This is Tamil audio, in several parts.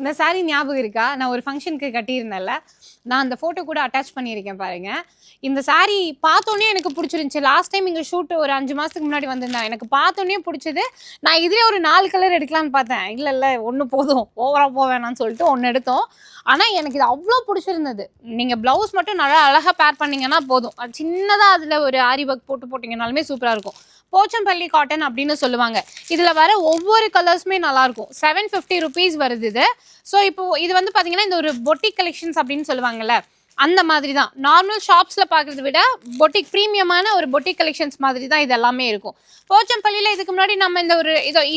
இந்த சாரீ ஞாபகம் இருக்கா? நான் ஒரு ஃபங்க்ஷனுக்கு கட்டியிருந்தேன்ல, நான் அந்த ஃபோட்டோ கூட அட்டாச் பண்ணியிருக்கேன் பாருங்க. இந்த சாரீ பார்த்தோன்னே எனக்கு பிடிச்சிருந்துச்சி. லாஸ்ட் டைம் இங்கே ஷூட் ஒரு 5 மாதத்துக்கு முன்னாடி வந்திருந்தேன். எனக்கு பார்த்தோன்னே பிடிச்சது. நான் இதுலேயே ஒரு 4 கலர் எடுக்கலான்னு பார்த்தேன். இல்லை 1 போதும், ஓவராக போக வேணாம்னு சொல்லிட்டு 1 எடுத்தோம். ஆனால் எனக்கு இது அவ்வளோ பிடிச்சிருந்தது. நீங்கள் ப்ளவுஸ் மட்டும் நல்லா அழகாக பேர் பண்ணிங்கன்னா போதும். அது சின்னதாக அதில் ஒரு ஆரி ஒர்க் போட்டிங்கனாலுமே சூப்பராக இருக்கும். போச்சம்பள்ளி காட்டன் அப்படின்னு சொல்லுவாங்க. இதில் வர ஒவ்வொரு கலர்ஸுமே நல்லாயிருக்கும். 750 ருபீஸ் வருது இது. ஸோ இப்போ இது வந்து பார்த்தீங்கன்னா இந்த ஒரு பொட்டிக் கலெக்ஷன்ஸ் அப்படின்னு சொல்லுவாங்கல்ல, அந்த மாதிரி தான். நார்மல் ஷாப்ஸில் பார்க்குறத விட பொட்டிக் ப்ரீமியமான ஒரு பொட்டிக் கலெக்ஷன்ஸ் மாதிரி தான் இது எல்லாமே இருக்கும். போச்சம்பள்ளியில் இதுக்கு முன்னாடி நம்ம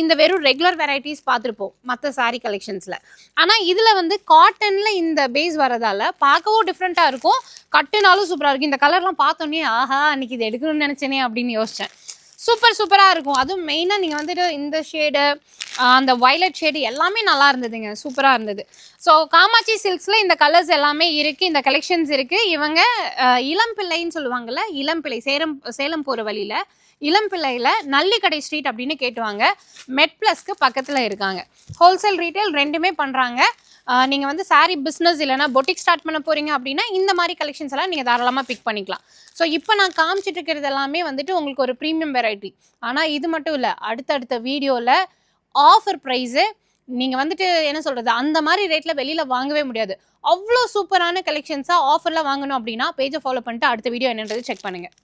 இந்த வெறும் ரெகுலர் வெரைட்டிஸ் பார்த்துருப்போம் மற்ற சாரீ கலெக்ஷன்ஸில். ஆனால் இதில் வந்து காட்டனில் இந்த பேஸ் வரதால் பார்க்கவும் டிஃப்ரெண்ட்டாக இருக்கும், கட்டுனாலும் சூப்பராக இருக்கும். இந்த கலர்லாம் பார்த்தோன்னே ஆஹா அன்றைக்கி இது எடுக்கணும்னு நினச்சேனே அப்படின்னு யோசித்தேன். சூப்பராக இருக்கும். அதுவும் மெயினாக நீங்கள் வந்துட்டு இந்த ஷேடு, அந்த வயலட் ஷேடு எல்லாமே நல்லா இருந்ததுங்க, சூப்பராக இருந்தது. ஸோ காமாட்சி சில்க்ஸில் இந்த கலர்ஸ் எல்லாமே இருக்குது, இந்த கலெக்ஷன்ஸ் இருக்குது. இவங்க இளம்பிள்ளைன்னு சொல்லுவாங்கள்ல, இளம்பிள்ளை சேலம் போகிற வழியில் இளம்பிள்ளையில் நல்லிக்கடை ஸ்ட்ரீட் அப்படின்னு கேட்டுவாங்க. மெட் ப்ளஸ்க்கு பக்கத்தில் இருக்காங்க. ஹோல்சேல் ரீட்டைல் ரெண்டுமே பண்ணுறாங்க. நீங்கள் வந்து சாரீ பிஸ்னஸ் இல்லைனா பொட்டிக் ஸ்டார்ட் பண்ண போகிறீங்க அப்படின்னா இந்த மாதிரி கலெக்ஷன்ஸ் எல்லாம் நீங்கள் தாராளமாக பிக் பண்ணிக்கலாம். ஸோ இப்போ நான் காமிச்சிட்டு இருக்கிறது எல்லாமே வந்துட்டு உங்களுக்கு ஒரு ப்ரீமியம் வெரைட்டி. ஆனால் இது மட்டும் இல்லை, அடுத்தடுத்த வீடியோவில் ஆஃபர் ப்ரைஸு நீங்கள் வந்துட்டு என்ன சொல்கிறது, அந்த மாதிரி ரேட்டில் வெளியில் வாங்கவே முடியாது. அவ்வளோ சூப்பரான கலெக்ஷன்ஸாக ஆஃபரில் வாங்கணும் அப்படின்னா பேஜை ஃபாலோ பண்ணிட்டு அடுத்த வீடியோ என்னன்றது செக் பண்ணுங்கள்.